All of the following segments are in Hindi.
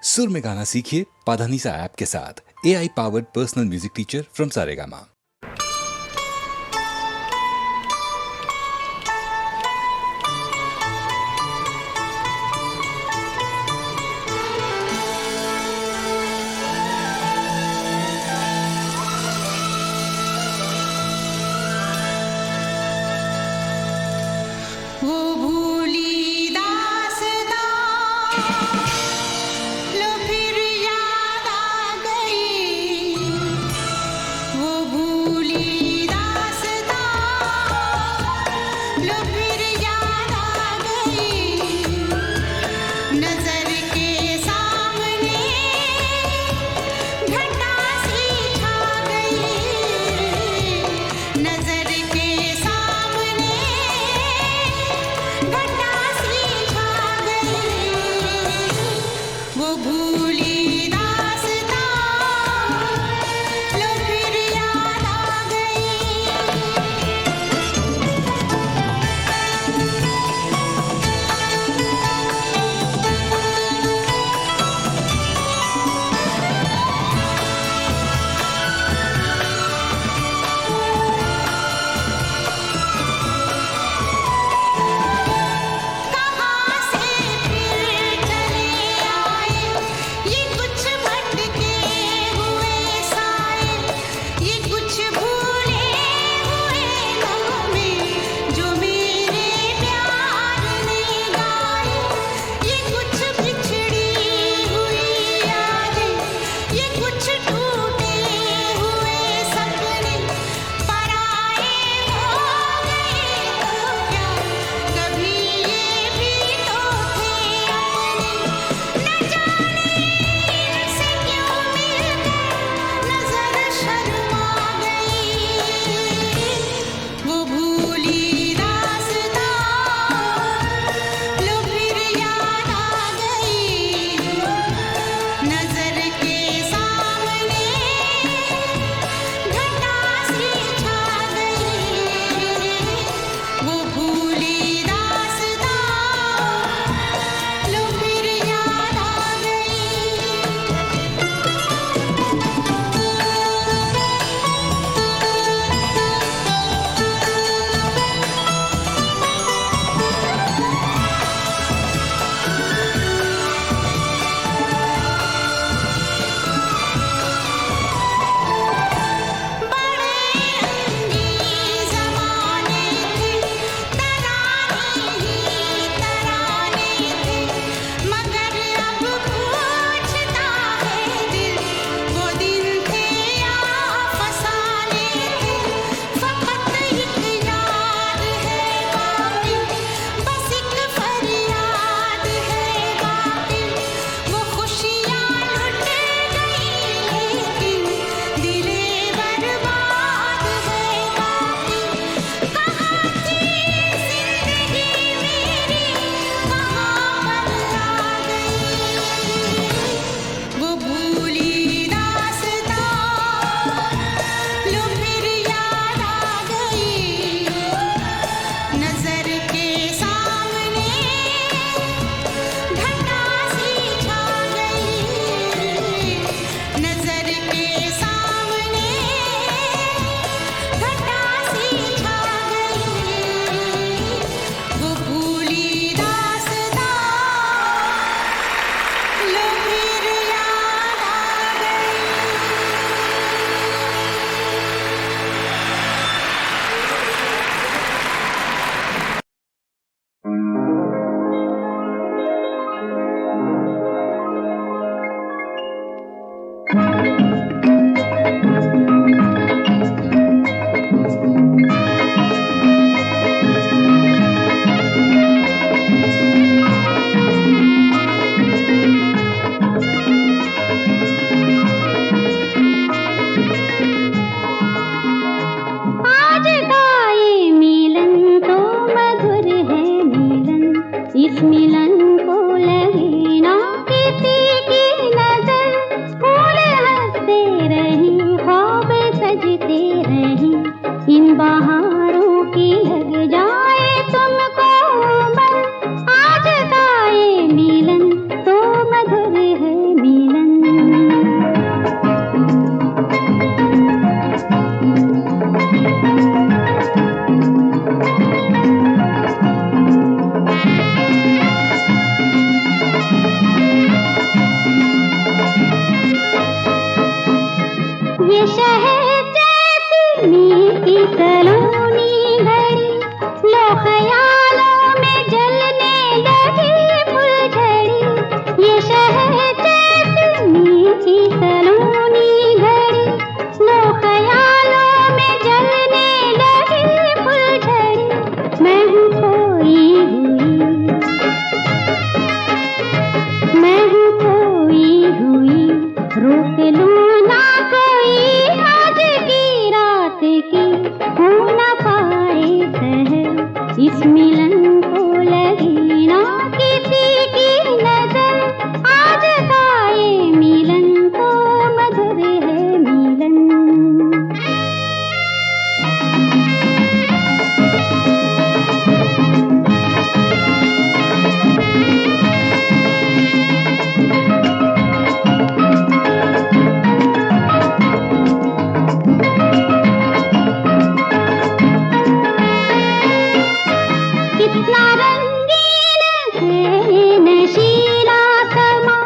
सुर में गाना सीखिए पाधानीसा ऐप के साथ। AI powered personal music teacher from Saregama. वो भूली दासता लो फिर याद आ गई। वो भूली दासता लो फिर याद आ गई। नजर के सामने घटा सी छा गई। नजर के सामने घटा सी छा गई। वो भूली दासता लो फिर याद आ गई। कहाँ से फिर चले आए ये सलोनी घड़ी, लो ख्यालों में जलने लगी फुलझड़ी। ये शहर जैसलमी की सलोनी घड़ी, लो ख्यालों में जलने लगी फुलझड़ी। मैं हूँ खोई हुई, मैं हूँ खोई हुई, रोक लूँ ना कोई आज की रात की। हो ना पाए सहर इस मिलन को लगी ना किसी की नजर। आज का ये मिलन तो मधुर है मिलन। कितना रंगीन है नशीला समा,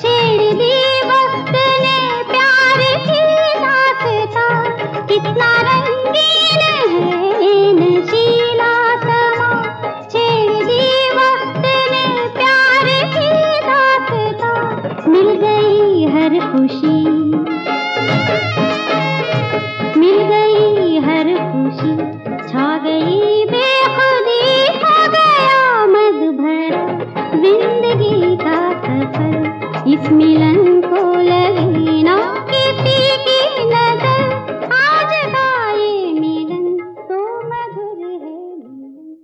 छेड़ दी वक्त ने प्यार की दास्तां। कितना रंगीन है नशीला समा, छेड़ दी वक्त ने प्यार की दास्तां। मिल गई हर खुशी, मिल गई हर खुशी, छा गई बेखुदी, हो गया मद भरा जिंदगी का सफर। इस मिलन को लगी ना किसी की नजर। आज का ये मिलन तो मधुर है मिलन।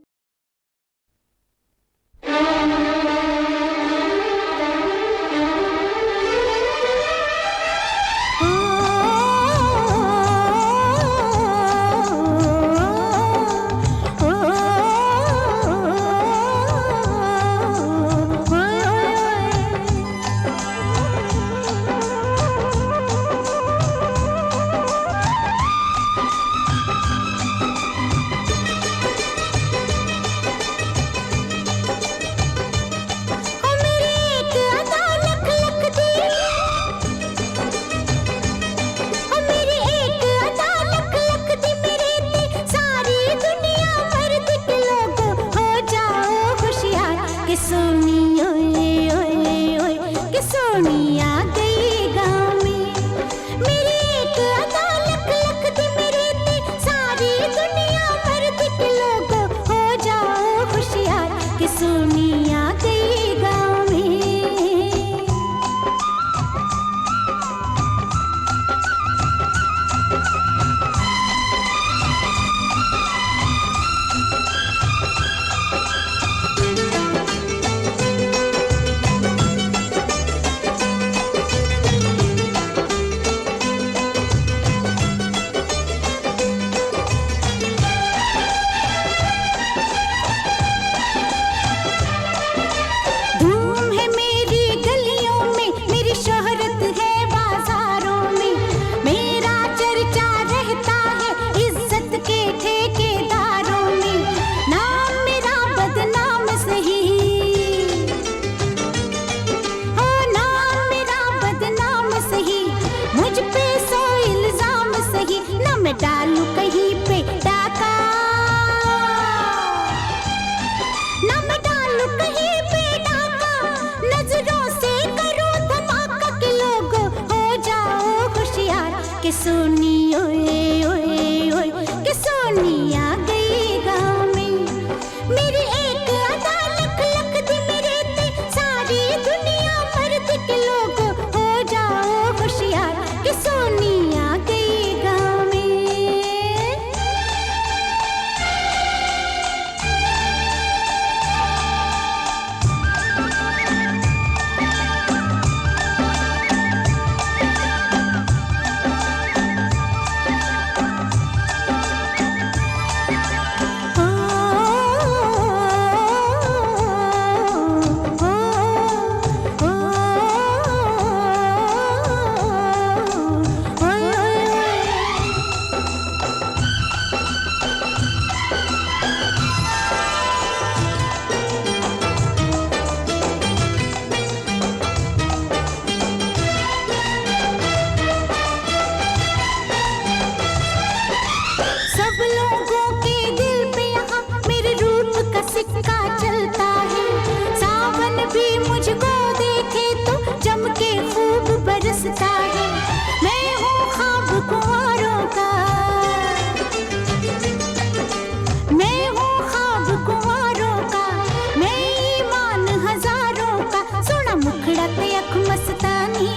मस्तानी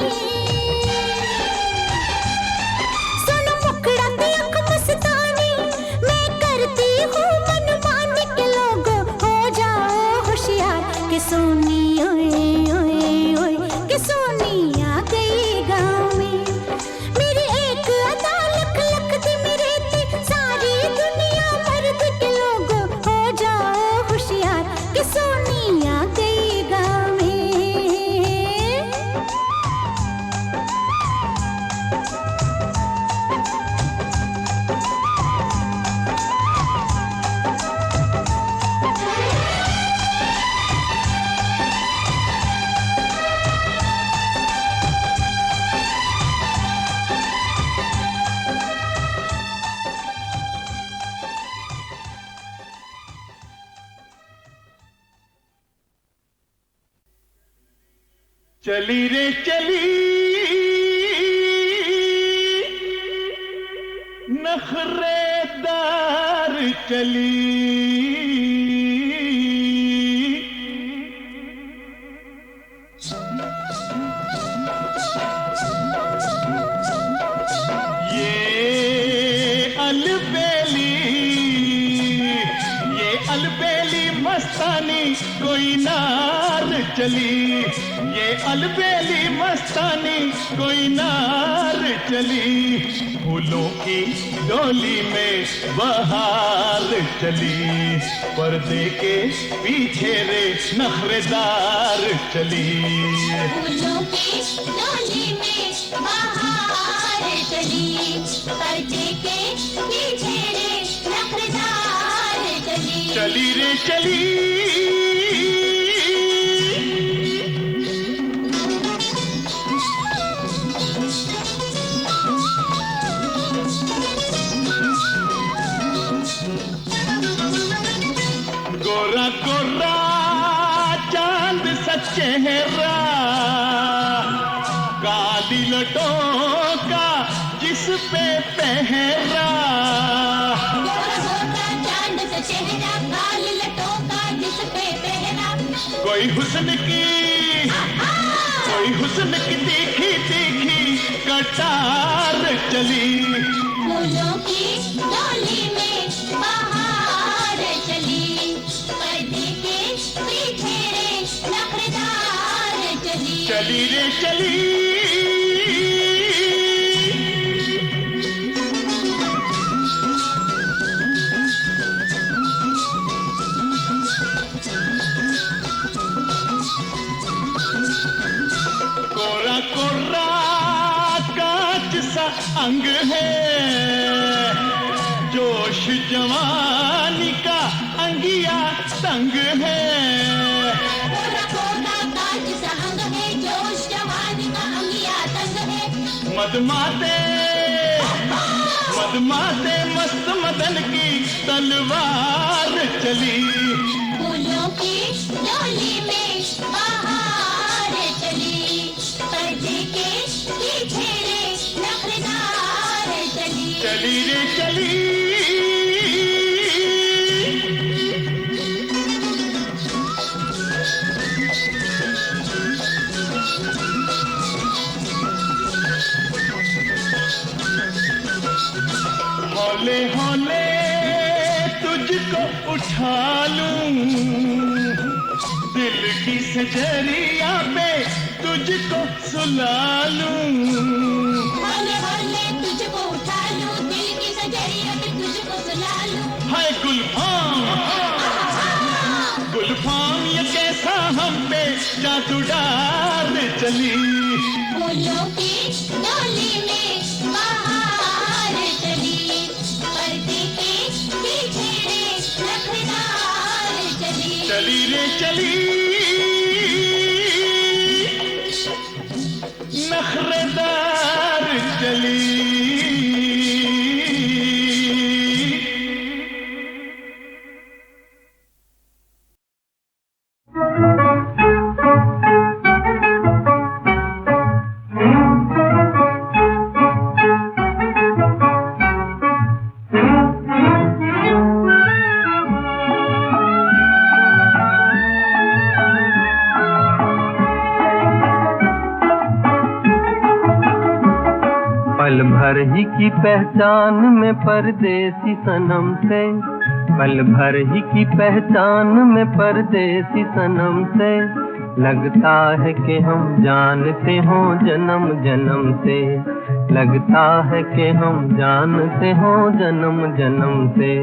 सुनो मुखड़ा की अख मस्तानी मैं करती हूँ मनमानी के लोगो हो जाओ होशियार कि सोनी ओए ओए ओए कि सोनी आ गई गाँव में मेरी एक अदा लख लख दी मेरे ते सारी दुनिया मर्द के लोगो हो जाओ होशियार कि सोनी आ गई गाँव में चली रे चली नखरेदार चली ये अलबेली मस्तानी कोई नार चली ये अलबेली मस्तानी कोई नार चली फूलों की डोली में बहार चली पर्दे के पीछे रे नखरेदार चली फूलों की डोली में बहार चली पर्दे के पीछे रे नखरेदार चली चली रे चली गोरा गोरा चांद सा चेहरा काली लटों का जिस पे पहरा चांद सा चेहरा काली लटों का जिस पे पहरा कोई हुस्न की तीखी तीखी कटार चली फूलों की डोली में बहार चली पर्दे के पीछे रे नखरेदार चली चली रे चली कोरा कोरा कांच सा अंग है जोश जवानी का अंगिया तंग है कोरा कोरा कांच सा अंग है जोश जवानी का अंगिया तंग है मदमाते मस्त मदन की तलवार चली फूलों की डोली में बहार चली पर्दे के पीछे रे नखरेदार चली चली रे चली हौले हौले तुझको उठा लूं दिल की सजरिया पे तुझको सुला लूं हौले हौले तुझको उठा लूं दिल की सजरिया पे तुझको सुला लूं हाय गुलफाम ये कैसा हम पे जादू डाल चली फूलों की डोली में बहार चली पर्दे के पीछे रे नखरेदार चली चली रे चली नखरेदार चली पल भर ही की पहचान में परदेसी सनम से, पल भर ही की पहचान में परदेसी सनम से, लगता है कि हम जानते हों जन्म जन्म से, लगता है कि हम जानते हों जन्म जन्म से।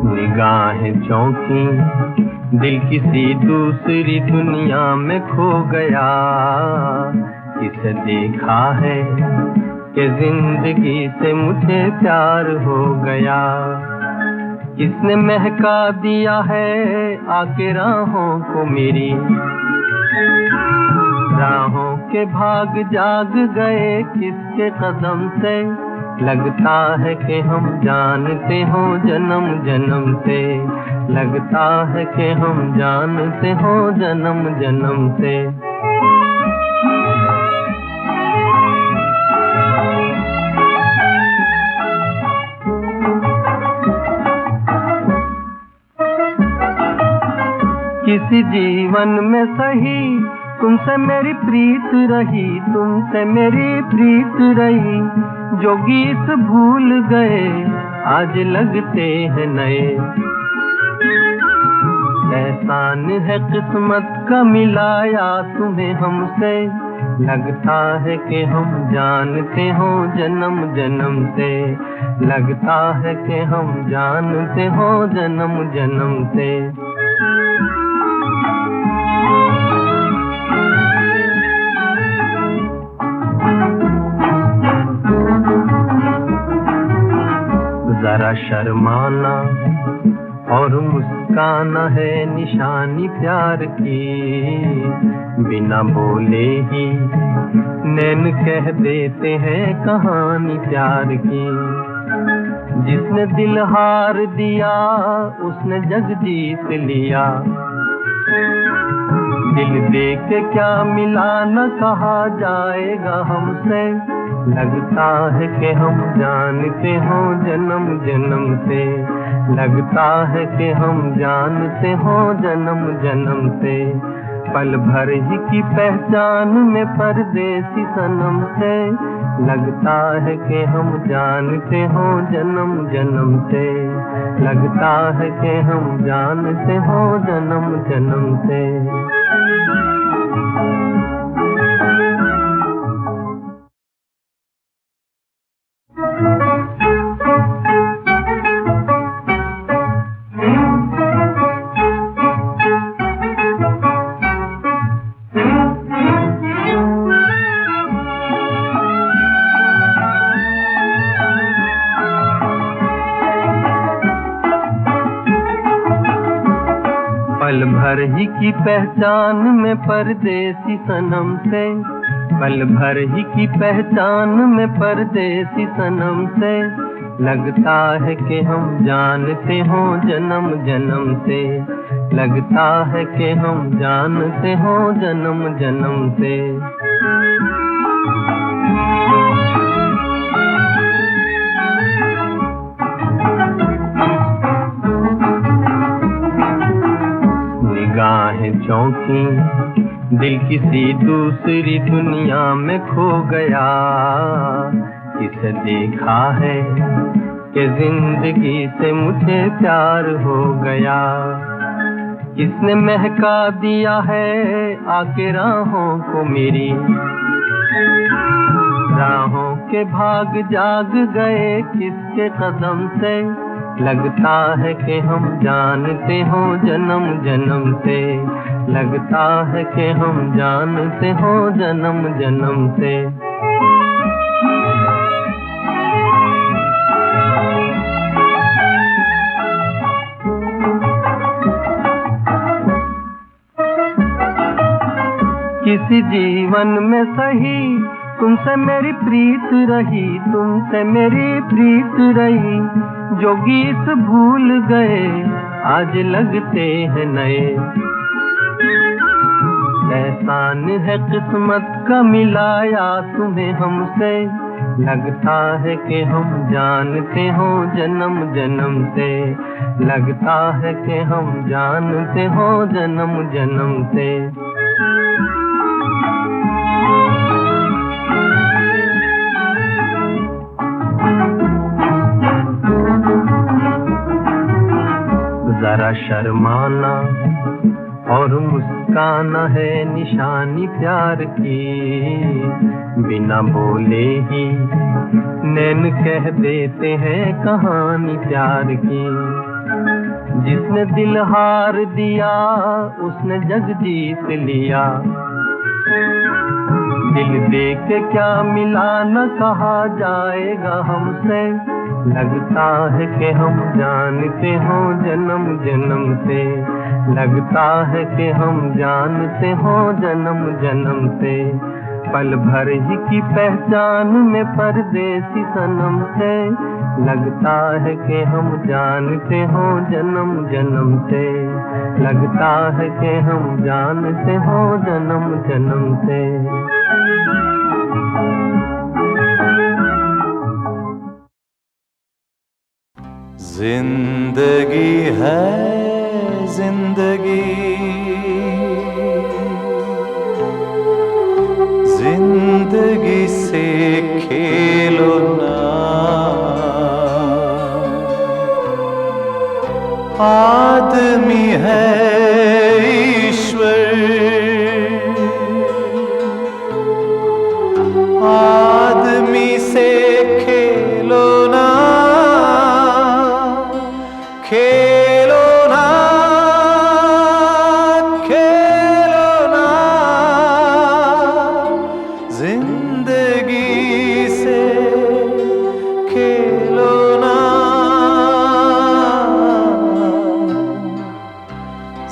निगाहें चौंकी, दिल किसी दूसरी दुनिया में खो गया, किसे देखा है कि जिंदगी से मुझे प्यार हो गया, किसने महका दिया है आके राहों को मेरी, राहों के भाग जाग गए किसके कदम से, लगता है कि हम जानते हों जन्म जन्म से, लगता है कि हम जानते हों जन्म जन्म से। किसी जीवन में सही तुमसे मेरी प्रीत रही, तुमसे मेरी प्रीत रही, जो गीत भूल गए आज लगते हैं नए, एहसान है किस्मत का मिलाया तुम्हें हमसे, लगता है कि हम जानते हो जन्म जन्म से, लगता है कि हम जानते हो जन्म जन्म से। जरा शर्माना और मुस्काना है निशानी प्यार की, बिना बोले ही नैन कह देते हैं कहानी प्यार की, जिसने दिल हार दिया उसने जग जीत लिया, दिल दे के क्या मिला न कहा जाएगा हमसे, लगता है कि हम जानते हो जन्म जन्म से, लगता है कि हम जानते हो जन्म जन्म से, पल भर ही की पहचान में परदेसी सनम से, लगता है कि हम जानते हो जन्म जन्म से, लगता है कि हम जानते हो जन्म जन्म से। पल भर ही की पहचान में परदेसी सनम से, पल भर ही की पहचान में परदेसी सनम से, लगता है कि हम जानते हो जन्म जन्म से, लगता है कि हम जानते हो जन्म जन्म से। निगाहें चौंकी, दिल किसी दूसरी दुनिया में खो गया, किसे देखा है कि जिंदगी से मुझे प्यार हो गया, किसने महका दिया है आके राहों को मेरी, राहों के भाग जाग गए किसके कदम से, लगता है कि हम जानते हो जन्म जन्म से, लगता है कि हम जानते हो जन्म जन्म से। किसी जीवन में सही तुमसे मेरी प्रीत रही, तुमसे मेरी प्रीत रही, जो गीत भूल गए आज लगते हैं नए, एहसान है किस्मत का मिलाया तुम्हें हमसे, लगता है कि हम जानते हो जन्म जन्म से, लगता है कि हम जानते हो जन्म जन्म से। जरा शर्माना और मुस्काना है निशानी प्यार की, बिना बोले ही नैन कह देते हैं कहानी प्यार की। जिसने दिल हार दिया उसने जग जीत लिया, दिल दे के क्या मिला न कहा जाएगा हमसे। लगता है कि हम जानते हो जन्म जन्म से, लगता है कि हम जानते हो जन्म जन्म से। पल भर ही की पहचान में परदेसी सनम से, लगता है कि हम जानते हो जन्म जन्म से, लगता है कि हम जानते हो जन्म जन्म से। जिंदगी है जिंदगी, जिंदगी से खेलो ना, आदमी है ईश्वर, आदमी से खेलो ना, खेलो ना, खेलो ना, जिंदगी से खेलो ना,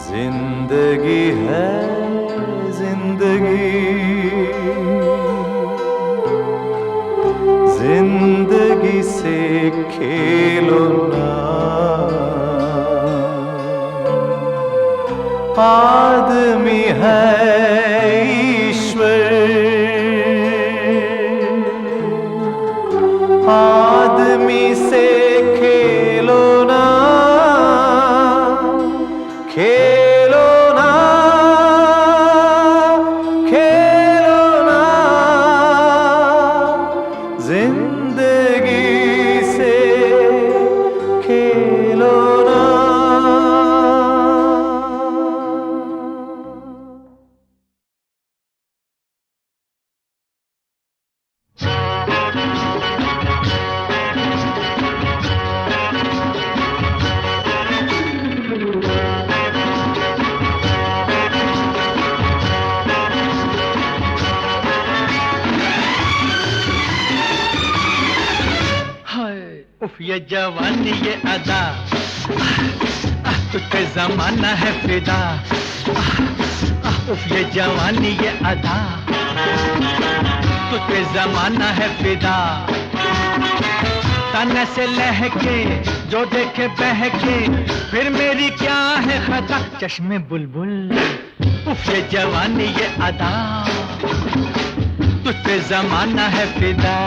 जिंदगी है जिंदगी, जिंदगी से खेलो ना, आदमी है ईश्वर, आदमी से खेलो ना, खेलो ना, खेलो ना, जिंदगी से खेलो ना। उफ ये जवानी ये अदा, तुझ पे जमाना है फिदा। उफ ये जवानी ये अदा, तुझ पे जमाना है फिदा। तन से लहके जो देखे बहके, फिर मेरी क्या है खता, चश्मे बुलबुल। उफ ये जवानी ये अदा, तुझ पे जमाना है फिदा।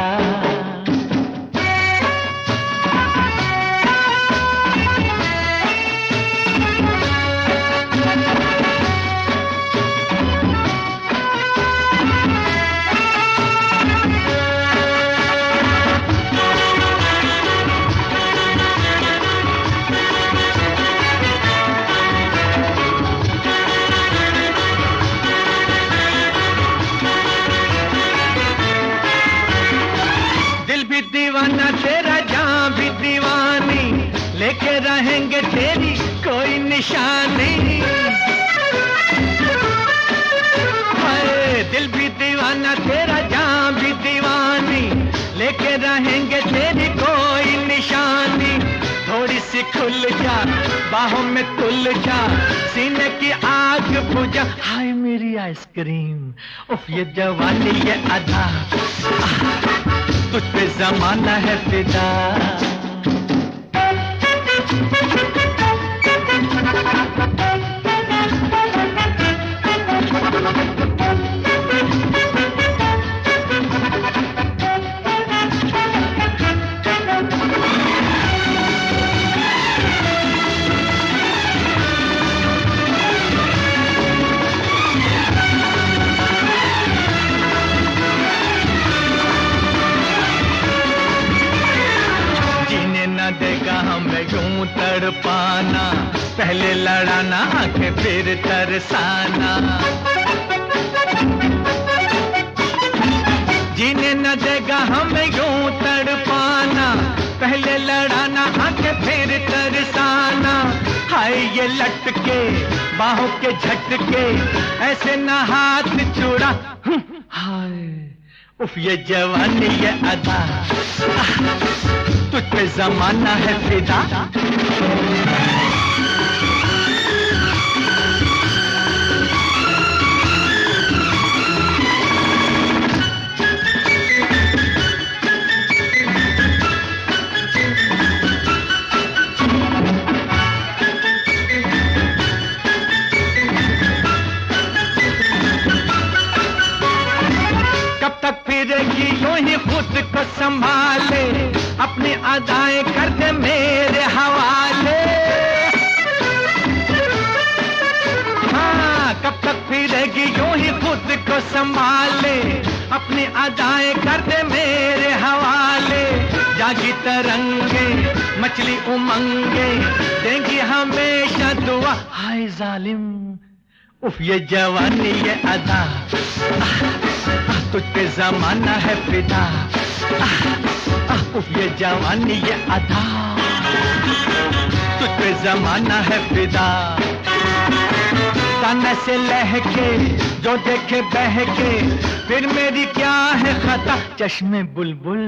दीवाना तेरा जान भी दीवानी, लेके रहेंगे तेरी कोई निशानी। हाय दिल भी दीवाना तेरा जान भी दीवानी, लेके रहेंगे तेरी कोई निशानी। थोड़ी सी खुल जा बाहों में तुल जा, सीने की आग बुझा, हाय मेरी आइसक्रीम। उफ ये जवानी ये अदा, तुझ पे जमाना है फिदा। न देगा हमें यूं तड़पाना, पहले लड़ाना आंखें फिर तरसाना। जीने न देगा हमें यूं तड़पाना, पहले लड़ाना आंखें फिर तरसाना। हाय ये लटके बाहों के झटके, ऐसे न हाथ छुड़ा। हाय उफ ये जवानी ये अदा, तुझ पे जमाना है फिदा। कब तक फिरेगी यूं ही खुद को संभाले, अपनी अदाएं कर दे मेरे हवाले। हाँ कब तक फिरेगी यूं ही खुद को संभाले, अपनी अदाएं कर दे मेरे हवाले। जागी तरंगे मछली उमंगे, देंगी हमेशा दुआ। हाय जालिम उफ ये जवानी ये अदा, तुझ पे जमाना है फिदा। उफ ये जवानी ये अदा, तुझ पे जमाना है फिदा। ताने से लहके जो देखे बहके, फिर मेरी क्या है खता। चश्मे बुलबुल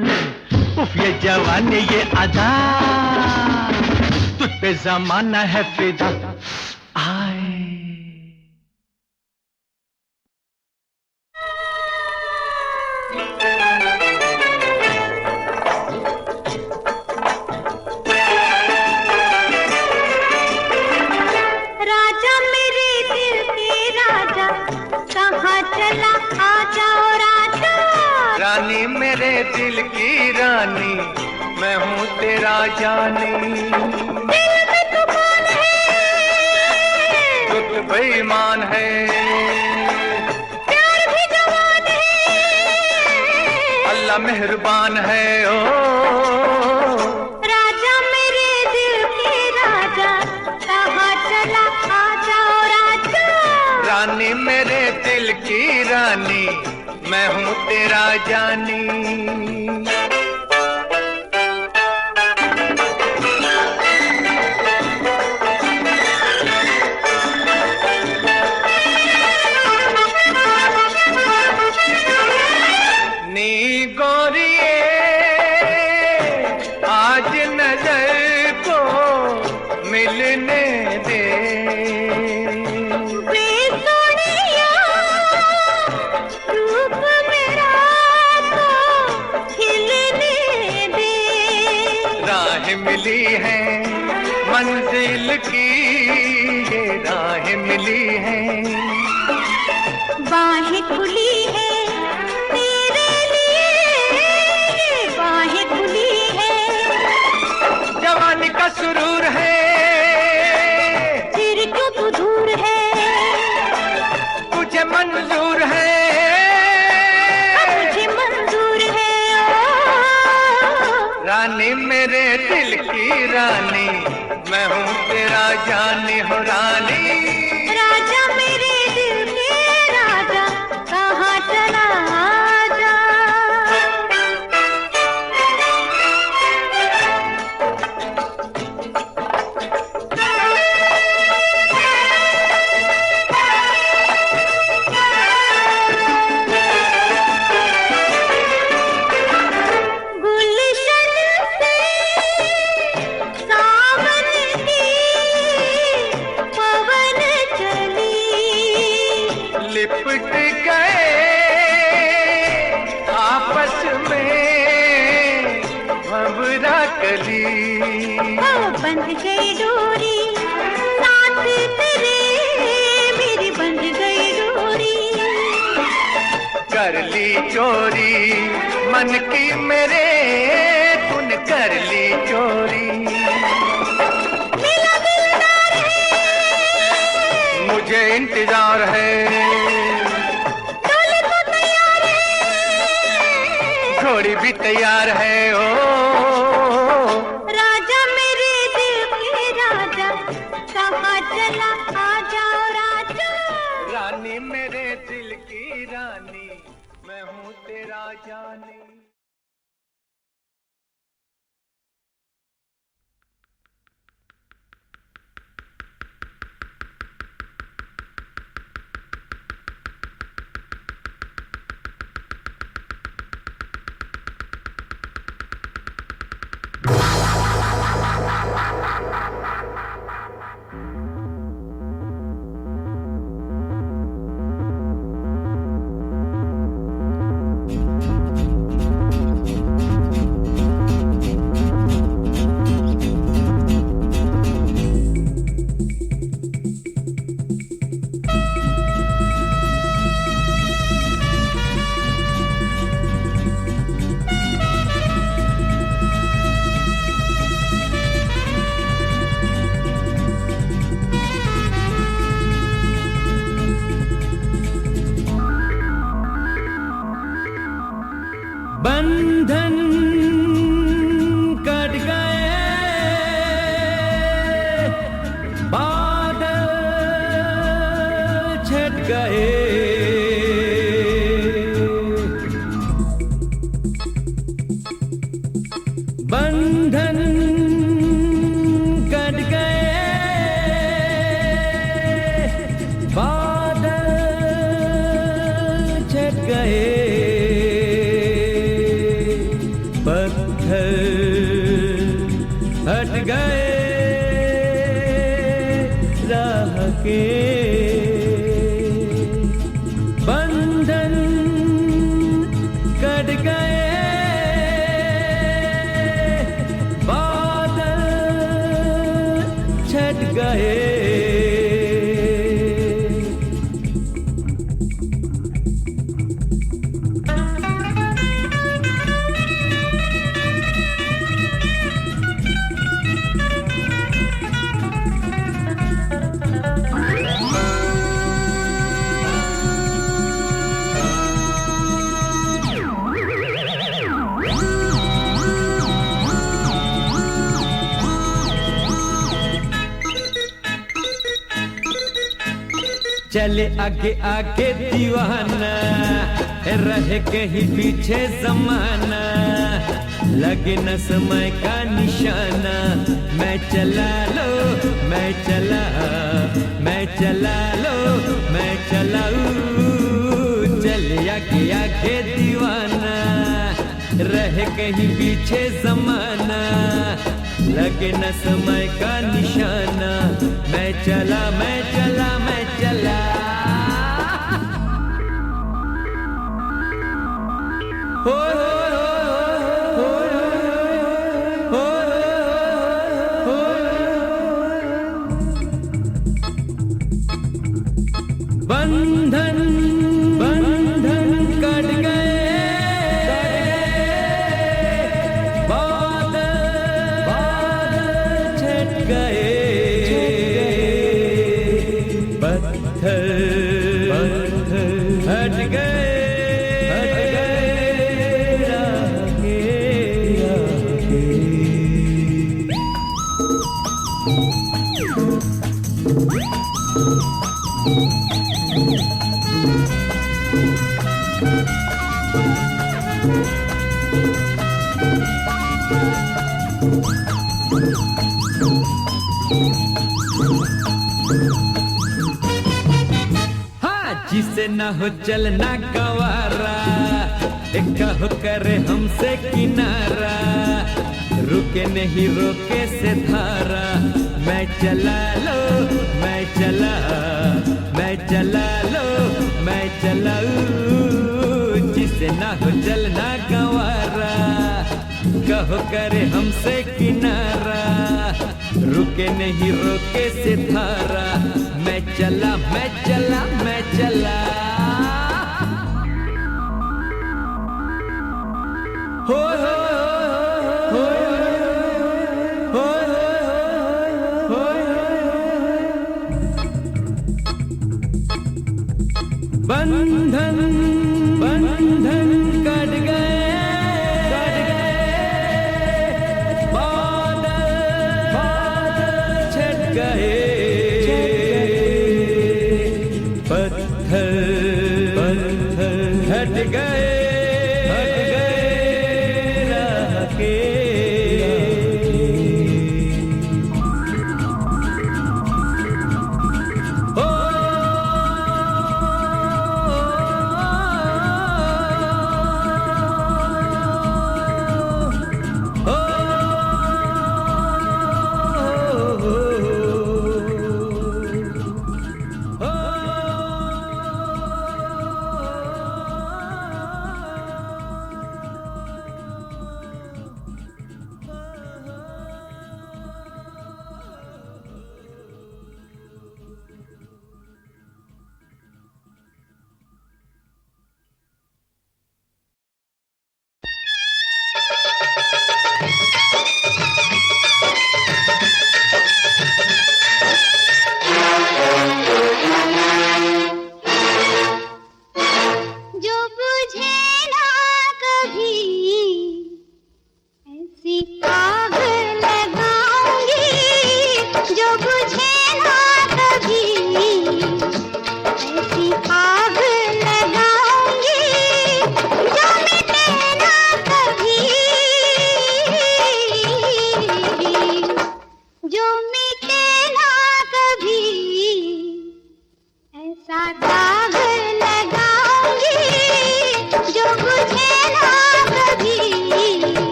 उफ ये जवानी ये अदा, तुझ पे जमाना है फिदा। आए राजा मेरे दिल के राजा, कहाँ चला आ जाओ राजा। रानी मेरे दिल की रानी, मैं हूँ तेरा जानी। दिल में तूफान है, दुख बेईमान है, प्यार भी जवान है, अल्लाह मेहरबान है। ओ राजा मेरे दिल के राजा, कहाँ चला आ जाओ राजा। रानी मेरे दिल की रानी, मैं हूँ तेरा जानी। नी गोरिए आज नजर को मिलने दे। वे सोनिया रूप मेरा तो खिलने दे। राह मिली है मंजिल की, ये राह मिली है। बाहें खुली है तेरे लिए, बाहें खुली है। जवानी का सुरूर है, फिर क्यों तू दूर है, तुझे मंजूर है। मुझे मंजूर है। ओ रानी मेरे दिल की रानी, मैं हूँ तेरा जानी हो रानी। राजा मेरे दिल के राजा, कहाँ चला आजा। गुलशन से सावन की पवन चली, लिपट गए आपस में भंवरा कली। ओ बंध गई डोरी साथ तेरे, मेरी बंध गई डोरी। कर ली चोरी मन की मेरे, तूने कर ली चोरी। मिला दिलदार है, मुझे इंतजार है, डोली तो तैयार है। घोड़ी भी तैयार है। ओ राजा कहाँ चला आ जाओ राजा। रानी मेरे दिल की रानी, मैं हूँ तेरा जानी। बंधन कट गए, बादल छट गए, बंधन कट गए, बादल छट गए, पत्थर हट गए राह के, बंधन कट गए, बादल छट गए। चले आगे आगे दीवाना, रहे कहीं पीछे जमाना, लगे न समय का निशाना, मैं चला लो मैं चला, मैं चला लो मैं चलाऊं, चले आगे आगे दीवाना, रहे कहीं पीछे जमाना, लगे न समय का निशाना, मैं चला मैं चला मैं चला। हो बंधन बंधन कट गए, बादल छट गए, पत्थर हट गए, हाँ जिसे ना हो चलना गवारा, कहो करे हमसे किनारा, रुके नहीं रोके से धारा, मैं चला लो मैं चला, मैं चला लो मैं चलाऊं, जिसे ना हो चलना गवारा, कहो करे हमसे किनारा, रुके नहीं रोके से धारा, मैं चला मैं चला मैं चला। हो बंधन बंधन कट गए, बादल छट गए, जिगर